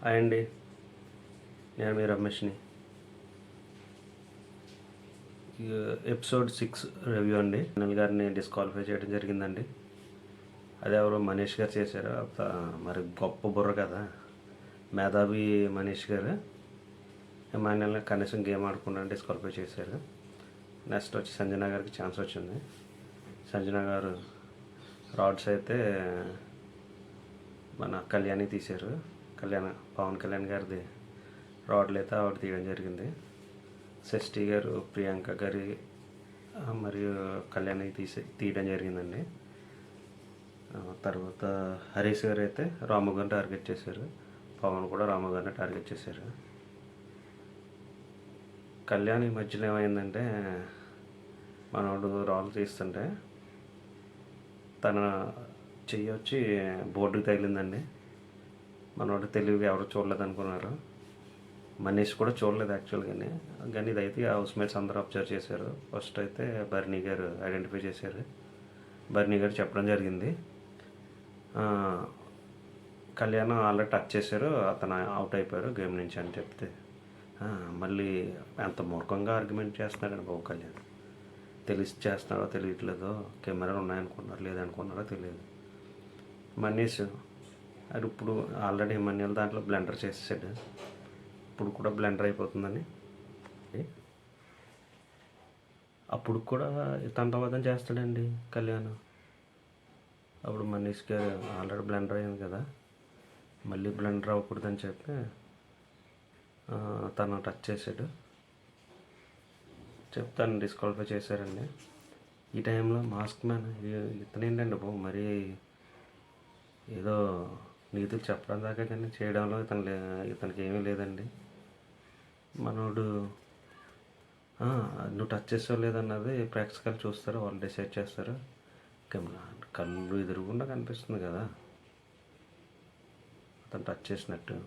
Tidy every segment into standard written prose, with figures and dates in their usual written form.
Hi అండి, నేను మీ రమేష్ని. Episode 6 review అండి. అనిల్ గారిని డిస్క్వాలిఫై చేయడం జరిగిందండి. అదే ఎవరో మనీష్ గారు చేశారు. మరి గొప్ప బుర్ర కదా, మేధావి మనీష్ గారు ఎమాన్యుల్ని కనీసం గేమ్ ఆడకుండా డిస్క్వాలిఫై చేశారు. నెక్స్ట్ వచ్చి సంజన గారికి ఛాన్స్ వచ్చింది. సంజన గారు రాడ్స్ అయితే మన కళ్యాణి తీశారు. పవన్ కళ్యాణ్ గారిది రాడ్లు అయితే ఆవిడ తీయడం జరిగింది. షష్ఠి గారు ప్రియాంక గారి మరియు కళ్యాణి తీయడం జరిగిందండి. తర్వాత హరీష్ గారు అయితే రాము గారిని టార్గెట్ చేశారు. పవన్ కూడా రాము గారిని టార్గెట్ చేశారు. కళ్యాణి మధ్యలో ఏమైందంటే, మనోడు రాళ్ళు తీస్తుంటే తన చెయ్యి వచ్చి బోర్డుకి తగిలిందండి. మనోడు తెలివిగా ఎవరు చూడలేదు అనుకున్నారు. మనీష్ కూడా చూడలేదు యాక్చువల్గానే. కానీ ఇదైతే హౌస్ మేట్స్ అందరూ అబ్జర్వ్ చేశారు. ఫస్ట్ అయితే బర్నీ గారు ఐడెంటిఫై చేశారు. బర్నీ గారు చెప్పడం జరిగింది, కళ్యాణ్ ఆల్రెడీ టచ్ చేశారు, అతను అవుట్ అయిపోయారు గేమ్ నుంచి అని చెప్తే, మళ్ళీ ఎంత మూర్ఖంగా ఆర్గ్యుమెంట్ చేస్తున్నాడండి బాబు కళ్యాణ్. తెలిసి చేస్తున్నాడో తెలియట్లేదో, కెమెరాలు ఉన్నాయనుకున్నారు లేదనుకున్నారో తెలియదు. మనీష్ అది ఇప్పుడు ఆల్రెడీ ఎమ్మెన్యేల దాంట్లో బ్లెండర్ చేసేసాడు. ఇప్పుడు కూడా బ్లెండర్ అయిపోతుందని అప్పుడు కూడా తంతవాదం చేస్తాడండి కళ్యాణ్. అప్పుడు మనీష్ గారు ఆల్రెడీ బ్లెండర్ అయింది కదా, మళ్ళీ బ్లెండర్ అవ్వకూడదని చెప్పి తను టచ్ చేశాడు. చెప్తాను డిస్క్వాలిఫై చేశారండి. ఈ టైంలో మాస్క్ మ్యాన్ ఇతనేంటండి బాబు, మరీ ఏదో నీతులు చెప్పడం దాకా కానీ చేయడంలో ఇతనికి ఏమీ లేదండి. మనోడు నువ్వు టచ్ చేసావు లేదన్నది ప్రేక్షకులు చూస్తారు, వాళ్ళు డిసైడ్ చేస్తారు. కళ్ళు ఎదురుగుండా కనిపిస్తుంది కదా అతను టచ్ చేసినట్టు.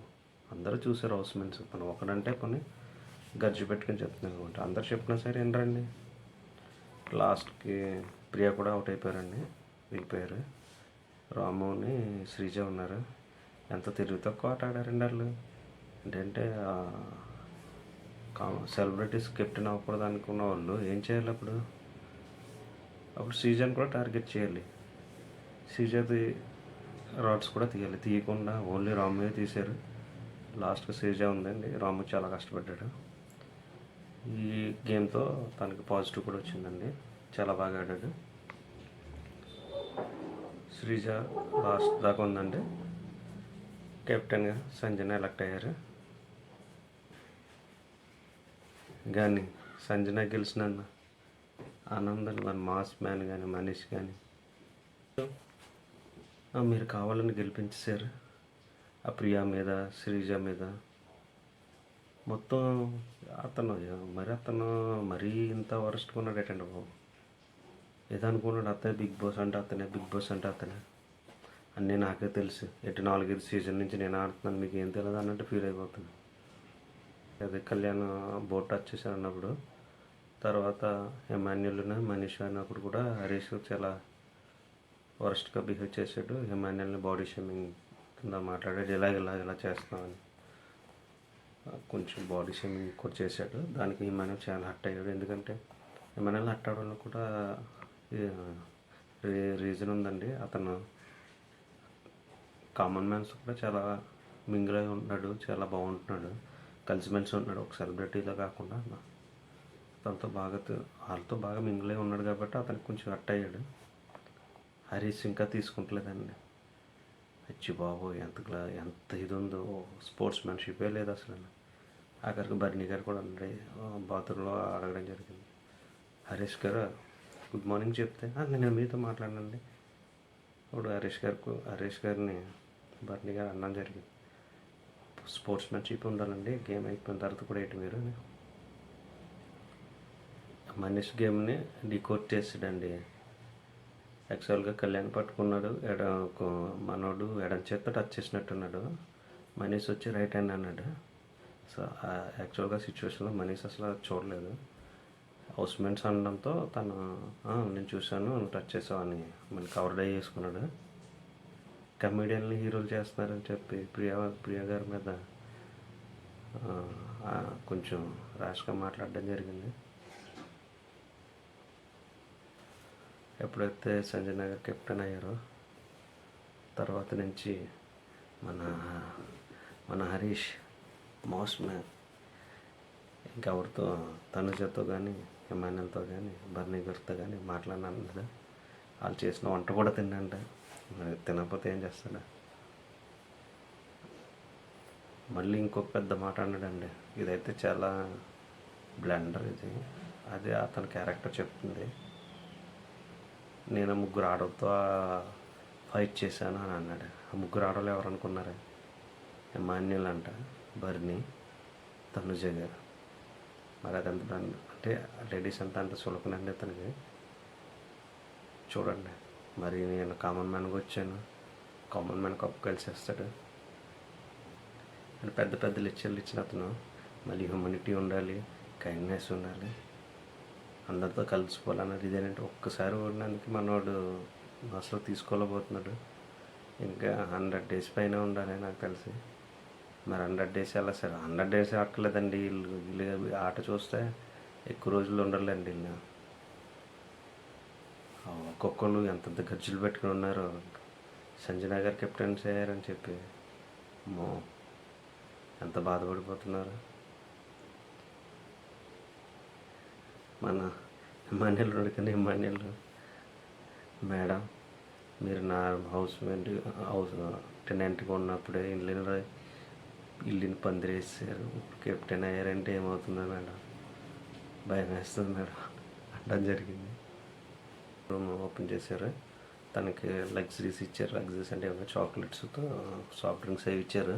అందరూ చూసారు హౌస్ మేట్స్. తను ఒకడంటే కొన్ని గర్జి పెట్టుకుని చెప్తున్నాను అనమాట. అందరు చెప్పినా సరే ఏంటండి. లాస్ట్కి ప్రియా కూడా అవుట్ అయిపోయారండి, వెళ్ళిపోయారు. రాముని శ్రీజ ఉన్నారు. ఎంత తెలివి తక్కువ ఆట ఆడారండి వాళ్ళు. ఏంటంటే సెలబ్రిటీస్ కెప్టెన్ అవ్వకూడదు అనుకున్న వాళ్ళు ఏం చేయాలి అప్పుడు శ్రీజని కూడా టార్గెట్ చేయాలి. శ్రీజది రాడ్స్ కూడా తీయాలి. తీయకుండా ఓన్లీ రాముయే తీశారు. లాస్ట్కి శ్రీజ ఉందండి. రాము చాలా కష్టపడ్డాడు. ఈ గేమ్తో తనకి పాజిటివ్ కూడా వచ్చిందండి. చాలా బాగా ఆడాడు. శ్రీజ లాస్ట్ దాకా ఉందండి. కెప్టెన్గా సంజన ఎలక్ట్ అయ్యారు. కానీ సంజన గెలిచినంత ఆనందం మన మాస్ మ్యాన్ కానీ మనీష్ కానీ మీరు కావాలని గెలిపించేశారు. ఆ ప్రియా మీద శ్రీజ మీద మొత్తం అతను మరీ ఇంత వరస్ట్గా ఉన్నాడేటండి బాబు. ఏదనుకున్నాడు అతనే బిగ్ బాస్ అంటే అతనే, బిగ్ బాస్ అంటే అతనే అన్నీ నాకే తెలుసు. 4-5 సీజన్ నుంచి నేను ఆడుతున్నాను, మీకు ఏం తెలియదు అన్నట్టు ఫీల్ అయిపోతుంది. అదే కళ్యాణ్ బోట్ టచ్ చేశాను అన్నప్పుడు, తర్వాత ఎమాన్యుల్ని మనీష్ అన్నప్పుడు కూడా హరీష్ చాలా వరస్ట్గా బిహేవ్ చేశాడు. ఎమాన్యుల్ని బాడీ షేమింగ్ కింద మాట్లాడాడు, ఇలా చేస్తున్నామని కొంచెం బాడీ షేమింగ్ కూడా చేశాడు. దానికి ఎమాన్యుల్ చాలా హర్ట్ అయ్యాడు. ఎందుకంటే ఎమాన్యుల్ హర్ట్ అవడంలో కూడా రీజన్ ఉందండి. అతను కామన్ మ్యాన్స్ కూడా చాలా మింగిల్ అయి ఉంటున్నాడు, చాలా బాగుంటున్నాడు, కలిసిమెలిసి ఉంటున్నాడు. ఒక సెలబ్రిటీలో కాకుండా వాళ్ళతో బాగా మింగిల్ అయి ఉన్నాడు కాబట్టి అతనికి కొంచెం హర్ట్ అయ్యాడు. హరీష్ ఇంకా తీసుకుంటలేదండి. అచ్చి బాబు ఎంత ఇది ఉందో, స్పోర్ట్స్ మ్యాన్షిపే లేదు అసలు. ఆఖరికి బర్నీ గారు కూడా బాత్రూంలో అడగడం జరిగింది. హరీష్ గారు గుడ్ మార్నింగ్ చెప్తే నేను మీతో మాట్లాడినండి. ఇప్పుడు హరీష్ గారిని బర్నీ గారు అనడం జరిగింది, స్పోర్ట్స్ మ్యాన్షిప్ ఉండాలండి, గేమ్ అయిపోయిన తర్వాత కూడా ఏంటి మీరు మనీష్ గేమ్ని డీకోడ్ చేసాడండి. యాక్చువల్గా కళ్యాణ్ పట్టుకున్నాడు, మనోడు ఎడం చేత్తో టచ్ చేసినట్టున్నాడు. మనీష్ వచ్చి రైట్ హ్యాండ్ అన్నాడు. సో యాక్చువల్గా సిచ్యువేషన్లో మనీష్ అసలు చూడలేదు. హౌస్ మేట్స్ అనడంతో తను నేను చూశాను, నువ్వు టచ్ చేసావు అని మళ్ళీ కవర్ డై చేసుకున్నాడు. కమెడియన్లు హీరోలు చేస్తున్నారని చెప్పి ప్రియా గారి మీద కొంచెం ర్యాష్గా మాట్లాడడం జరిగింది. ఎప్పుడైతే సంజయ్ నగర్ కెప్టెన్ అయ్యారో తర్వాత నుంచి మన హరీష్ మాస్ మ్యాన్ ఇంకెవరితో తనుజతో కానీ హిమాన్యల్తో కానీ బర్నీ గారితో కానీ మాట్లాడినది. వాళ్ళు చేసిన వంట కూడా తిన్నంట. తినకపోతే ఏం చేస్తాడా? మళ్ళీ ఇంకొక పెద్ద మాట అన్నాడండి. ఇదైతే చాలా బ్లండర్ ఇది. అదే అతని క్యారెక్టర్ చెప్తుంది. నేను 3 ఆడలతో ఫైట్ చేశాను అని అన్నాడు. ఆ 3 ఆడలు ఎవరు అనుకున్నారు? హిమాన్యుల్ అంట, బర్నీ, తనుజ గారు. మరి అది ఎంత అంటే లేడీస్ అంత సులభనండి అతనికి. చూడండి, మరి నేను కామన్ మ్యాన్గా వచ్చాను, కామన్ మ్యాన్ కప్పు కలిసేస్తాడు అని పెద్ద పెద్ద లెక్చర్లు ఇచ్చిన అతను. మళ్ళీ హ్యూమనిటీ ఉండాలి, కైండ్నెస్ ఉండాలి, అందరితో కలిసిపోవాలన్నది. ఇదేంటంటే ఒక్కసారి ఓడినందుకు మనోడు అసలు తీసుకోలేకపోతున్నాడు. ఇంకా 100 days పైన ఉండాలి నాకు తెలిసి. మరి 100 days ఎలా సరే? 100 days ఆడలేదండి వీళ్ళు ఆట చూస్తే ఎక్కువ రోజులు ఉండలేండి వీళ్ళు. ఒక్కొక్కళ్ళు ఎంతెంత ఖర్చులు పెట్టుకుని ఉన్నారో సంజయ్ నగర్ కెప్టెన్స్ అయ్యారని చెప్పి. అమ్మో, ఎంత బాధపడిపోతున్నారు. మన హిమాన్యుల్ ఉడికని హిమాన్యుల్, మేడం మీరు నా హౌస్ టెనెంట్గా ఉన్నప్పుడే ఇల్లుని పందిరేసారు, కెప్టెన్ అయ్యారంటే ఏమవుతుందో మేడం, భయం వేస్తుంది మేడం అనడం జరిగింది. రూమ్ ఓపెన్ చేశారు, తనకి లగ్జరీస్ ఇచ్చారు. లగ్జరీస్ అంటే ఏమన్నా చాక్లెట్స్తో సాఫ్ట్ డ్రింక్స్ అవి ఇచ్చారు.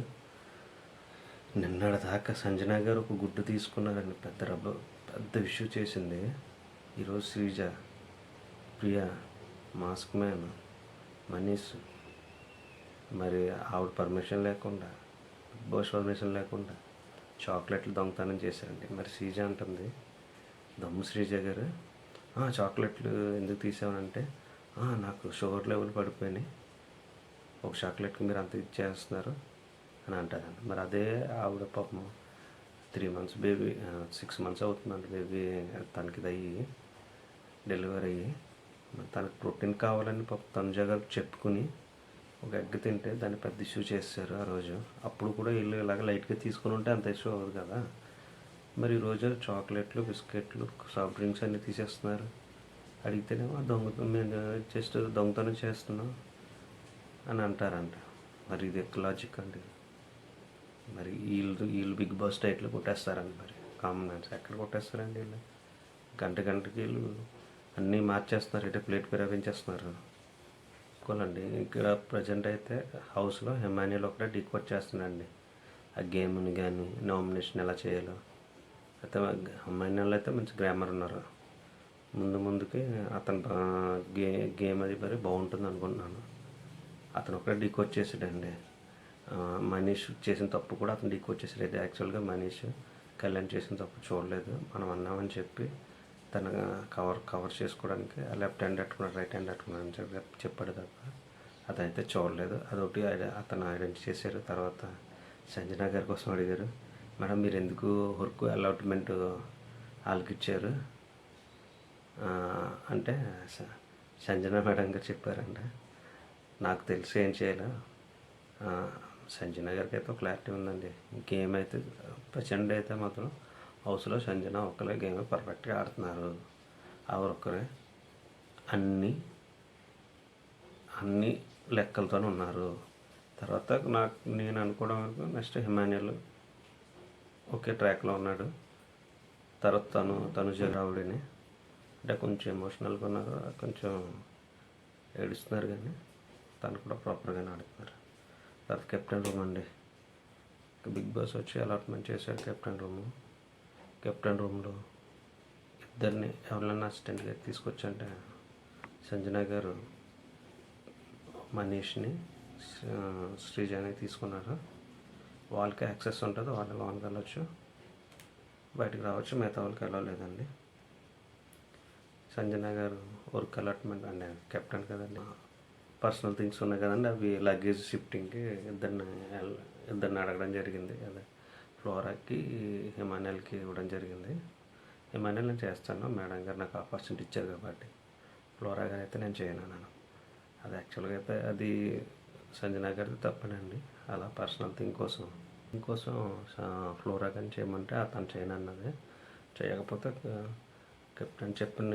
నిన్నటి దాకా సంజన గారు ఒక గుడ్డు తీసుకున్నారండి. పెద్ద ఇష్యూ చేసింది. ఈరోజు శ్రీజ, ప్రియా, మాస్క్ మ్యాన్, మనీష్, మరి ఆవిడ పర్మిషన్ లేకుండా, బిగ్ బాస్ పర్మిషన్ లేకుండా చాక్లెట్లు దొంగతనం చేశారండి. మరి శ్రీజ అంటుంది, దమ్ము శ్రీజ గారు, చాక్లెట్లు ఎందుకు తీసామనంటే నాకు షుగర్ లెవెల్ పడిపోయినాయి, ఒక చాక్లెట్కి మీరు అంత ఇచ్చేస్తున్నారు అని అంటారండి. మరి అదే ఆవిడ పాపం 3 months బేబీ, 6 months అవుతుందండి బేబీ తనకి అయ్యి డెలివరీ అయ్యి. మరి తనకు ప్రోటీన్ కావాలని పాపం తనుజ గారికి చెప్పుకుని ఒక ఎగ్ తింటే దాన్ని పెద్ద ఇష్యూ చేశారు ఆ రోజు. అప్పుడు కూడా వీళ్ళు ఇలాగ లైట్గా తీసుకుని ఉంటే అంత ఇష్యూ అవ్వదు కదా. మరి ఈరోజు చాక్లెట్లు, బిస్కెట్లు, సాఫ్ట్ డ్రింక్స్ అన్నీ తీసేస్తున్నారు. అడిగితేనేమో మేము జస్ట్ దొంగతనం చేస్తున్నాం అని అంటారంట. మరి ఇది ఎక్క లాజిక్ అండి? మరి వీళ్ళు బిగ్ బాస్ టైట్లు కొట్టేస్తారండి. మరి కామన్ మ్యాన్స్ ఎక్కడ కొట్టేస్తారండి వీళ్ళు? గంటకి వీళ్ళు అన్నీ మార్చేస్తున్నారు, ఇటు ప్లేట్ పెరగించేస్తున్నారు. అనుకోనండి. ఇక్కడ ప్రజెంట్ అయితే హౌస్లో హిమాన్యుల్ ఒకటే డీకోడ్ చేస్తున్నాడండి ఆ గేమ్ని కానీ, నామినేషన్ ఎలా చేయాలో. అయితే హిమాన్యుల్ అయితే మంచి గ్రామర్ ఉన్నారు. ముందుకి అతను గేమ్ అది మరి బాగుంటుంది అనుకుంటున్నాను. అతను ఒకటే డీకోడ్ చేసాడండి. మనీష్ చేసిన తప్పు కూడా అతను డీకోడ్ చేసాడు. అయితే యాక్చువల్గా మనీష్ కళ్యాణ్ చేసిన తప్పు చూడలేదు, మనం అన్నామని చెప్పి తన కవర్ చేసుకోవడానికి లెఫ్ట్ హ్యాండ్ పెట్టుకున్నాడు, రైట్ హ్యాండ్ పెట్టుకున్నాడు అని చెప్పాడు తప్ప అదైతే చూడలేదు. అదొకటి అతను ఐడెంటిఫై చేశారు. తర్వాత సంజన గారి కోసం అడిగారు, మేడం మీరు ఎందుకు వర్క్ అలాట్మెంట్ వాళ్ళకి ఇచ్చారు అంటే సంజన మేడం గారు చెప్పారంట, నాకు తెలిసి ఏం చేయాలో. సంజన గారికి అయితే క్లారిటీ ఉందండి. గేమ్ అయితే ప్రచండ్ అయితే మాత్రం హౌస్లో సంజన ఒక్కలే గేమ్ పర్ఫెక్ట్గా ఆడుతున్నారు. ఎవరొక్కరే అన్ని లెక్కలతోనే ఉన్నారు. తర్వాత నేను అనుకోవడం వరకు నెక్స్ట్ హిమాన్యుల్ ఒకే ట్రాక్లో ఉన్నాడు. తర్వాత తనుజ రావుడిని అంటే కొంచెం ఎమోషనల్గా ఉన్నారు, కొంచెం ఏడుస్తున్నారు, కానీ తను కూడా ప్రాపర్గానే ఆడుతున్నారు. తర్వాత కెప్టెన్ రూమ్ అండి, బిగ్ బాస్ వచ్చి అలాట్మెంట్ చేశారు కెప్టెన్ రూమ్లో ఇద్దరిని ఎవరైనా అసిస్టెంట్గా తీసుకొచ్చంటే సంజన గారు మనీష్ని, శ్రీజని తీసుకున్నారు. వాళ్ళకి యాక్సెస్ ఉంటుంది, వాళ్ళు లోన్కి వెళ్ళొచ్చు, బయటకు రావచ్చు, మిగతా వాళ్ళకి వెళ్ళలేదండి. సంజన గారు వర్క్ అలాట్మెంట్ అండి, కెప్టెన్ కదండి, పర్సనల్ థింగ్స్ ఉన్నాయి కదండి, అవి లగేజ్ షిఫ్టింగ్కి ఇద్దరిని అడగడం జరిగింది. అదే ఫ్లోరాకి, హిమానియల్కి ఇవ్వడం జరిగింది. హిమానియల్ నేను చేస్తాను, మేడం గారు నాకు ఆపర్చునిటీ ఇచ్చారు కాబట్టి. ఫ్లోరా గారు అయితే నేను చేయను అన్నాను. అది యాక్చువల్గా అయితే అది సంజన గారిది తప్పనండి. అలా పర్సనల్ థింగ్ కోసం ఫ్లోరా కానీ చేయమంటే అతను చేయను అన్నది. చేయకపోతే కెప్టెన్ చెప్పిన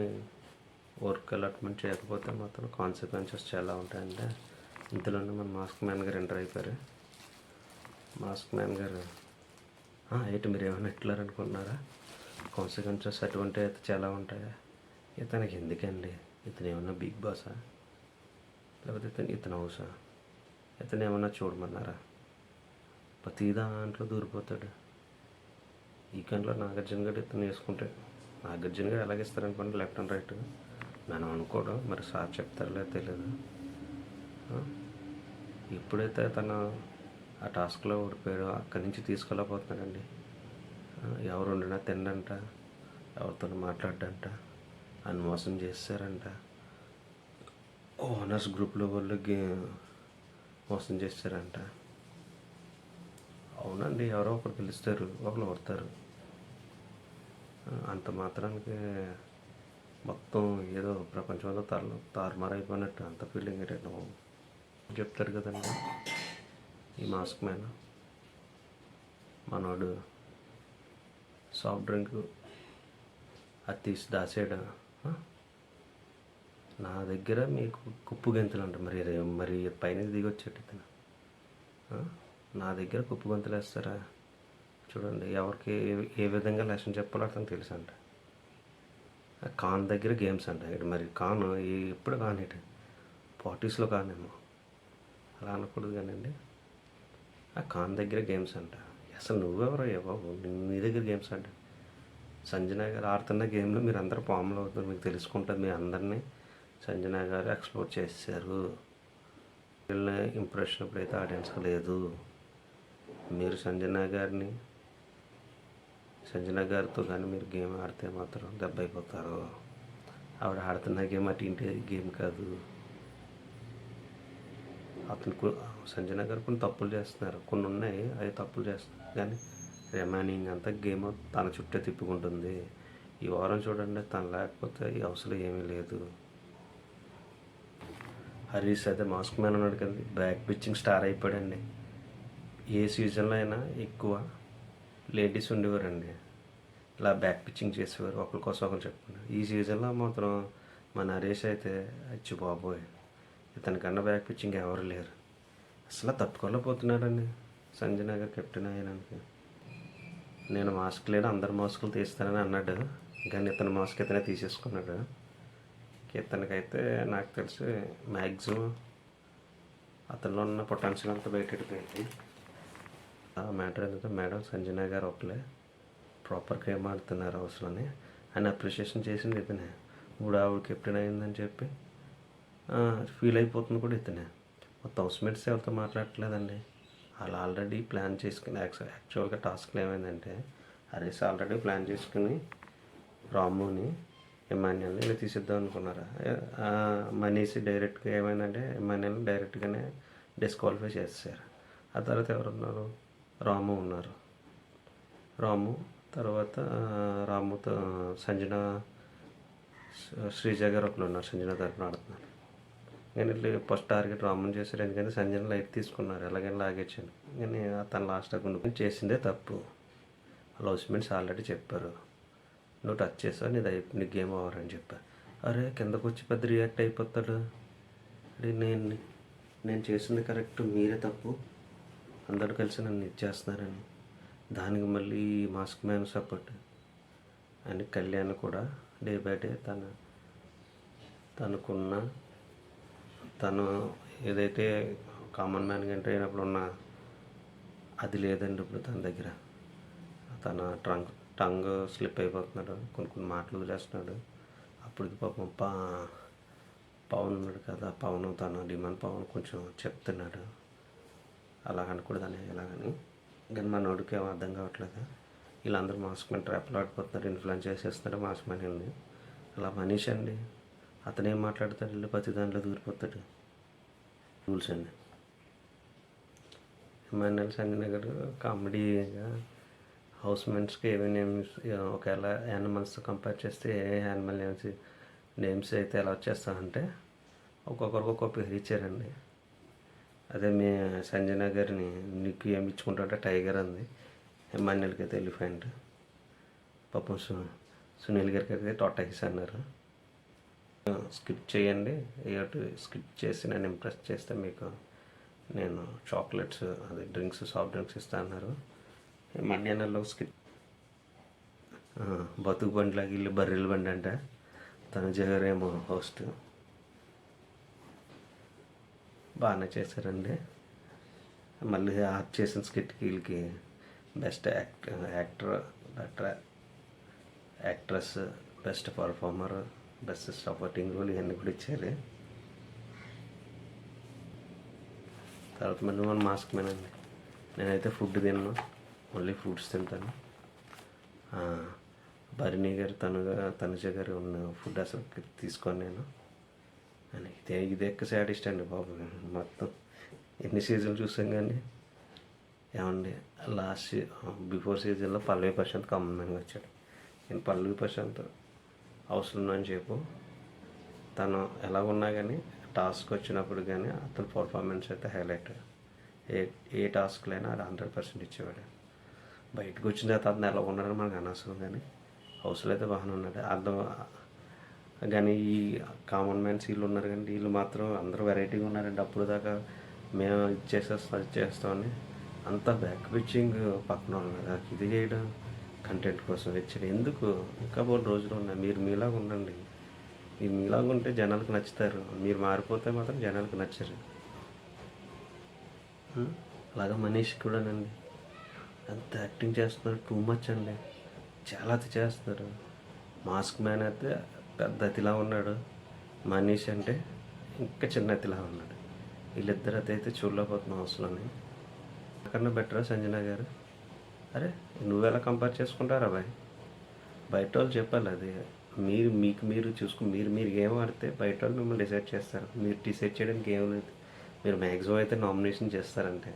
వర్క్ అలాట్మెంట్ చేయకపోతే మాత్రం కాన్సిక్వెన్సెస్ చాలా ఉంటాయంటే, ఇంతలోనే మన మాస్క్ మ్యాన్ గారు ఎంటర్ అయిపోయారు. మాస్క్ మ్యాన్ గారు, ఏంటి మీరు ఏమైనా ఎట్లారనుకుంటున్నారా, కాన్సిక్వెన్సెస్ అటువంటి అయితే చాలా ఉంటాయా, ఇతనికి ఎందుకండి, ఇతను ఏమన్నా బిగ్ బాసా, లేకపోతే ఇతను హౌసా, ఇతను ఏమన్నా చూడమన్నారా, ప్రతి దాంట్లో దూరిపోతాడు. ఈ గంటలో నాగార్జున గారు ఇతను వేసుకుంటే, నాగార్జున గారు ఎలాగిస్తారనుకోండి లెఫ్ట్ అండ్ రైట్ మనం అనుకోవడం, మరి సార్ చెప్తారో తెలియదు. ఎప్పుడైతే తను ఆ టాస్క్లో ఓడిపోయాడో అక్కడి నుంచి తీసుకెళ్ళకపోతున్నాడండి. ఎవరు వండినా తిండంట, ఎవరితో మాట్లాడంట, అని మోసం చేస్తారంట, ఓనర్స్ గ్రూప్లో వాళ్ళు మోసం చేస్తారంట. అవునండి, ఎవరో ఒకరు పిలుస్తారు, ఒకరు ఓడతారు. అంత మాత్రానికి మొత్తం ఏదో ప్రపంచంలో తారుమారైపోయినట్టు అంత ఫీలింగ్ ఏంటంటే చెప్తారు కదండి ఈ మాస్క్ మ్యాన్. మనోడు సాఫ్ట్ డ్రింక్ అది తీసి దాసాడు, నా దగ్గర మీకు కుప్పు గంతులు అంట. మరి పైన దిగి వచ్చేట్టు ఇతను నా దగ్గర కుప్పు గంతులు వేస్తారా? చూడండి, ఎవరికి ఏ విధంగా లెసన్ చెప్పాలో అతను తెలుసు అంట. కాన్ దగ్గర గేమ్స్ అంట. మరి కాన్ ఎప్పుడు కాన్ ఇటు 40sలో కానేమో, అలా అనకూడదు కానండి. ఆ కాన్ దగ్గర గేమ్స్ అంట. అసలు నువ్వెవరో బాబు, నీ దగ్గర గేమ్స్ అంట. సంజన గారు ఆడుతున్న గేమ్లో మీరు అందరూ పాములు అవుతారు, మీకు తెలుసుకుంటుంది. మీ అందరినీ సంజన గారు ఎక్స్ప్లోర్ చేశారు. వీళ్ళ ఇంప్రెషన్ ఇప్పుడైతే ఆడియన్స్ లేదు. మీరు సంజన గారితో కానీ మీరు గేమ్ ఆడితే మాత్రం దెబ్బ అయిపోతారు. ఆవిడ ఆడుతున్న గేమ్ అటు ఇంటి గేమ్ కాదు. సంజన గారు కొన్ని తప్పులు చేస్తున్నారు, కొన్ని ఉన్నాయి అవి తప్పులు చేస్తున్నారు, కానీ రిమైనింగ్ అంతా గేమ్ తన చుట్టే తిప్పుకుంటుంది. ఈ వారం చూడండి, తను లేకపోతే ఈ అవసరం ఏమీ లేదు. హరీష్ అయితే మాస్క్ మ్యాన్ ఉన్నాడు కదండి, బ్యాక్ పిచ్చింగ్ స్టార్ అయిపోయాడండి. ఏ సీజన్లో అయినా ఎక్కువ లేడీస్ ఉండేవారండి, ఇలా బ్యాక్ పిచ్చింగ్ చేసేవారు, ఒకరి కోసం ఒకరు చెప్పుకున్నారు. ఈ సీజన్లో మాత్రం మన హరీష్ అయితే అచ్చి బాబోయ్, ఇతనికన్నా బ్యాక్ పిచ్చింగ్ ఎవరు లేరు. అసలు తట్టుకోలేకపోతున్నాడండి సంజన గారు కెప్టెన్ అయ్యానికి. నేను మాస్క్ లేడు, అందరు మాస్కులు తీస్తానని అన్నాడు, కానీ ఇతని మాస్క్ ఇతనే తీసేసుకున్నాడు. ఇతనికైతే నాకు తెలిసి మ్యాక్సిమం అతనిలో ఉన్న పొటెన్షియల్ అంతా బయటెడిపోయింది. ఆ మ్యాటర్ ఏంటంటే, మేడం సంజన గారు ఒకలే ప్రాపర్ గేమ్ ఆడుతున్నారు హౌస్లోని ఆయన అప్రిషియేషన్ చేసింది ఇతనే. ఇప్పుడు ఆవిడ కెప్టెన్ అయిందని చెప్పి ఫీల్ అయిపోతుంది కూడా ఇతనే. మొత్తం హౌస్మేట్స్ ఎవరితో మాట్లాడట్లేదండి. వాళ్ళు ఆల్రెడీ ప్లాన్ చేసుకుని, యాక్చువల్గా టాస్క్లో ఏమైందంటే, హరీష్ ఆల్రెడీ ప్లాన్ చేసుకుని రాముని, ఇమాన్యుల్ని ఇలా తీసిద్దాం అనుకున్నారు. మనీష్ డైరెక్ట్గా ఏమైందంటే ఇమాన్యుల్ని డైరెక్ట్గానే డిస్క్వాలిఫై చేసేసారు. ఆ తర్వాత ఎవరున్నారు, రాము ఉన్నారు. రాము తర్వాత రాముతో సంజన, శ్రీజ గారు ఒకరు ఉన్నారు, సంజన తరపున ఆడుతున్నారు. కానీ ఫస్ట్ టార్గెట్ రాముని చేశారు, ఎందుకంటే సంజన లైట్ తీసుకున్నారు, ఎలాగైనా లాగేచ్చాను. కానీ తను లాస్ట్ అక్కడ చేసిందే తప్పు. హౌస్మేట్స్ ఆల్రెడీ చెప్పారు, నువ్వు టచ్ చేసావు, నీ గేమ్ ఓవర్ అని చెప్పారు. అరే కిందకు వచ్చి పెద్ద రియాక్ట్ అయిపోతాడు. అరే నేను చేసింది కరెక్ట్, మీరే తప్పు, అందరూ కలిసి నన్ను ఇచ్చేస్తున్నారని. దానికి మళ్ళీ మాస్క్ మ్యాన్ సపోర్ట్ అని కళ్యాణ్ కూడా డే బై డే తను ఏదైతే కామన్ మ్యాన్గా ఎంటర్ అయినప్పుడు ఉన్న అది లేదండి ఇప్పుడు తన దగ్గర. తన టంగ్ స్లిప్ అయిపోతున్నాడు, కొన్ని మాటలు వదిలేస్తున్నాడు. అప్పటికి పాపం పవన్ ఉన్నాడు కదా, తన డిమాండ్ పవన్ కొంచెం చెప్తున్నాడు, అలా అనకూడదని ఎలాగని. కానీ మనోడికి ఏమో అర్థం కావట్లేదు. వీళ్ళందరూ మాస్క్ మ్యాన్ ట్రాప్లో ఆడిపోతున్నారు, ఇన్ఫ్లుయెన్స్ చేసేస్తున్నారు మాస్క్ మ్యాన్ని. అలా మనీష్ అండి, అతనేం మాట్లాడతాడు, వెళ్ళి ప్రతి దాంట్లో దూరిపోతాడు. రూల్స్ అండి. ఇమాన్యుయల్ సంజన గారు కామెడీగా హౌస్ మెంట్స్కి ఏవి నేమ్స్ ఒకవేళ యానిమల్స్తో కంపేర్ చేస్తే ఏ యానిమల్ నేమ్స్ అయితే ఎలా వచ్చేస్తామంటే ఒక్కొక్కరికి ఒక్కొక్క పేరు ఇచ్చారండి. అదే మీ సంజన గారిని నీకు ఏమి ఇచ్చుకుంటుంటే టైగర్ అంది, ఇమాన్యుయల్కి అయితే ఎలిఫెంట్, పాపం సునీల్ గారికి అయితే టొటాయిస్ అన్నారు. స్కిప్ చేయండి, ఏటు స్కిప్ చేసి నేను ఇంప్రెస్ చేస్తే మీకు నేను చాక్లెట్స్ అదే డ్రింక్స్ సాఫ్ట్ డ్రింక్స్ ఇస్తా అన్నారు. మధ్యాహ్నంలో స్కిప్ బతుకు బండిలాగా ఇల్లు బర్రెల బండి అంటే తనుజ గారేమో హోస్ట్. బాగానే చేశారండి. మళ్ళీ యాక్ట్ చేసిన స్కిట్కి వీళ్ళకి best actress, best performer, best supporting role ఇవన్నీ కూడా ఇచ్చారు. తర్వాత మళ్ళీ మన మాస్క్ మ్యాన్ అండి. నేనైతే ఫుడ్ తిన్నాను, ఓన్లీ ఫ్రూట్స్ తింటాను. భరణి గారు తనుజ గారు ఉన్న ఫుడ్ అసలు తీసుకొని నేను ఇది ఎక్కువ సాటిస్ట్ అండి బాబు. మొత్తం ఎన్ని సీజన్లు చూసాం కానీ ఏమండి లాస్ట్ బిఫోర్ సీజన్లో పల్లవి ప్రశాంత్ కామన్గా వచ్చాడు. నేను పల్లవి ప్రశాంత్ అవసరం అని చెప్పు, తను ఎలాగున్నా కానీ టాస్క్ వచ్చినప్పుడు కానీ అతని పర్ఫార్మెన్స్ అయితే హైలైట్. ఏ టాస్క్లైనా అది 100% ఇచ్చేవాడు. బయటకు వచ్చిన తర్వాత అతను ఎలా ఉన్నాడని మనకు అనవసరం, కానీ హౌస్లో అయితే బాగానే ఉన్నాడు అర్థం. కానీ ఈ కామన్ మ్యాన్స్ వీళ్ళు ఉన్నారు, కానీ వీళ్ళు మాత్రం అందరూ వెరైటీగా ఉన్నారండి. అప్పుడు దాకా మేము ఇది చేస్తామని అంతా బ్యాక్ పిచ్చింగ్ పక్కన ఉన్నారు. ఇది చేయడం కంటెంట్ కోసం వచ్చాడు. ఎందుకు ఇంకా 3 రోజులు ఉన్నాయి, మీరు మీలాగా ఉండండి. మీరు మీలాగా ఉంటే జనాలకు నచ్చుతారు. మీరు మారిపోతే మాత్రం జనాలకు నచ్చరు. అలాగా మనీష్ కూడానండి ఎంత యాక్టింగ్ చేస్తున్నారు, టూ మచ్ అండి, చాలా అతి చేస్తున్నారు. మాస్క్ మ్యాన్ అయితే పెద్ద అతిలా ఉన్నాడు, మనీష్ అంటే ఇంకా చిన్న అతిలా ఉన్నాడు. వీళ్ళిద్దరు అయితే చూడలేకపోతున్నాం అవసరాన్ని. నాకన్నా బెటరా సంజన గారు? అరే నువ్వెలా కంపేర్ చేసుకుంటారా బాయ్? బయట వాళ్ళు చెప్పాలి అది. మీరు చూసుకుని మీరు గేమ్ ఆడితే బయట వాళ్ళు మిమ్మల్ని డిసైడ్ చేస్తారు. మీరు డిసైడ్ చేయడానికి ఏం లేదు. మీరు మ్యాక్సిమం అయితే నామినేషన్ చేస్తారంటే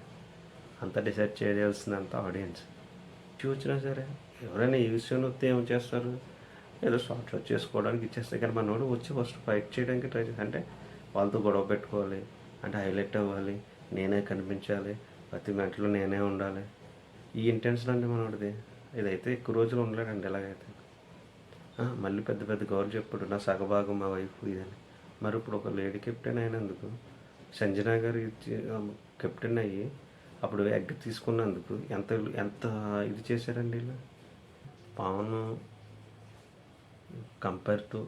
అంతా డిసైడ్ చేయాల్సిందంతా ఆడియన్స్. వచ్చినా సరే ఎవరైనా ఈ విషయంలో వస్తే ఏం చేస్తారు, ఏదో షార్ట్ చేసుకోవడానికి ఇచ్చేస్తారు. కానీ మనోడు వచ్చి ఫస్ట్ ఫైట్ చేయడానికి ట్రై చేసి అంటే వాళ్ళతో గొడవ పెట్టుకోవాలి, అంటే హైలైట్ అవ్వాలి, నేనే కనిపించాలి, ప్రతి మ్యాట్లో నేనే ఉండాలి. ఈ ఇంటెన్షన్ అండి మనోడిది. ఇదైతే ఎక్కువ రోజులు ఉండలేడండి ఎలాగైతే. మళ్ళీ పెద్ద పెద్ద గౌరవ చెప్పాడు, నా సగభాగం మా వైఫ్ ఇదని. మరి ఇప్పుడు ఒక లేడీ కెప్టెన్ అయినందుకు సంజన గారు కెప్టెన్ అయ్యి అప్పుడు ఎగ్ తీసుకున్నందుకు ఎంత ఎంత ఇది చేశారండి వీళ్ళు. పవన్ కంపేర్ టు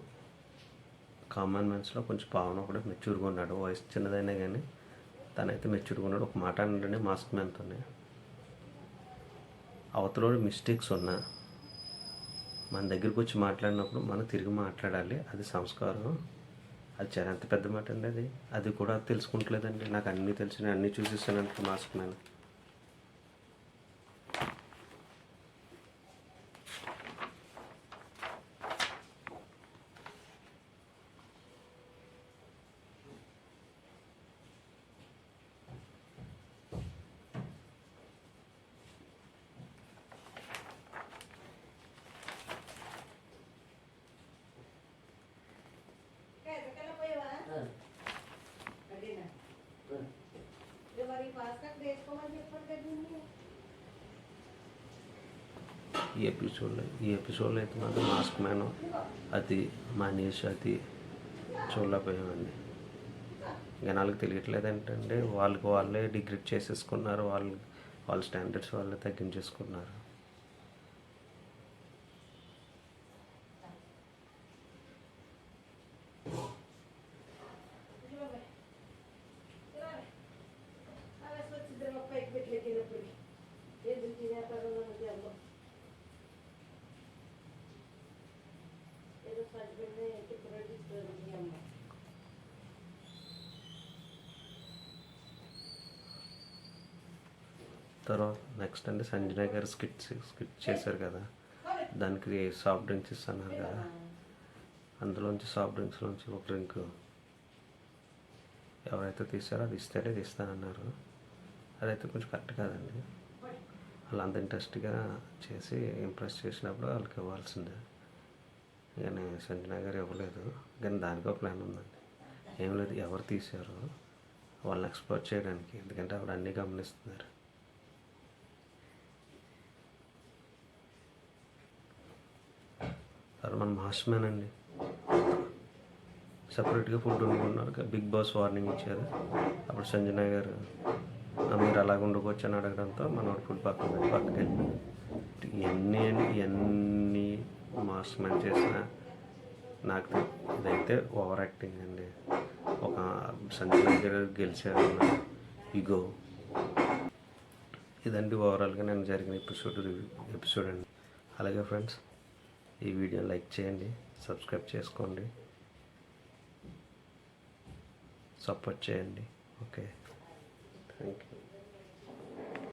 కామన్ మ్యాన్స్లో కొంచెం పవన్ ఒకటి మెచ్యూర్గా ఉన్నాడు. వయసు చిన్నదైనా కానీ తనైతే మెచ్యూర్గా ఉన్నాడు. ఒక మాట అంటే మాస్క్ మ్యాన్తోనే అవతలోడు మిస్టేక్స్ ఉన్నా మన దగ్గరికి వచ్చి మాట్లాడినప్పుడు మనం తిరిగి మాట్లాడాలి, అది సంస్కారం. అది చాలా ఎంత పెద్ద మాట అండి. అది కూడా తెలుసుకుంటలేదండి. నాకు అన్నీ తెలిసిన అన్నీ చూసేసానంటే మాస్క్ మ్యాన్. ఈ ఎపిసోడ్లో అయితే మాత్రం మాస్క్ మ్యాన్ అది మనీష్ అది చూడలేకపోయామండి. జనాలకు తెలియట్లేదు ఏంటంటే వాళ్ళే డిగ్రేడ్ చేసేసుకున్నారు, వాళ్ళ స్టాండర్డ్స్ వాళ్ళే తగ్గించేసుకున్నారు. తర్వాత నెక్స్ట్ అంటే సంజన గారు స్కిట్ చేశారు కదా, దానికి సాఫ్ట్ డ్రింక్స్ ఇస్తున్నారు కదా, అందులోంచి సాఫ్ట్ డ్రింక్స్లోంచి ఒక డ్రింక్ ఎవరైతే తీసారో అది ఇస్తేనే తీస్తానన్నారు. అదైతే కొంచెం కరెక్ట్ కాదండి. వాళ్ళు అంత ఇంట్రెస్ట్గా చేసి ఇంప్రెస్ చేసినప్పుడు వాళ్ళకి ఇవ్వాల్సిందే. కానీ సంజన గారు ఇవ్వలేదు. కానీ దానికో ప్లాన్ ఉందండి. ఏం లేదు, ఎవరు తీశారో వాళ్ళని ఎక్స్‌పోజ్ చేయడానికి. ఎందుకంటే ఆవిడ అన్నీ గమనిస్తున్నారు. తర్వాత మన మాస్టర్ మ్యాన్ అండి సపరేట్గా ఫుడ్ వండుకున్నారు. బిగ్ బాస్ వార్నింగ్ ఇచ్చారు. అప్పుడు సంజన గారు మీరు అలాగ వండుకోవచ్చు అని అడగడంతో మనోడు ఫుడ్ పక్కకి వెళ్ళి ఎన్ని మాస్టర్ మ్యాన్ చేసినా నాకు ఇదైతే ఓవర్ యాక్టింగ్ అండి. ఒక సంజన గారు గెలిచారు ఇగో ఇదండి ఓవరాల్గా నేను జరిగిన ఎపిసోడ్ అండి. అలాగే ఫ్రెండ్స్, ఈ వీడియో లైక్ చేయండి, సబ్స్క్రైబ్ చేసుకోండి, సపోర్ట్ చేయండి. Okay, thank you.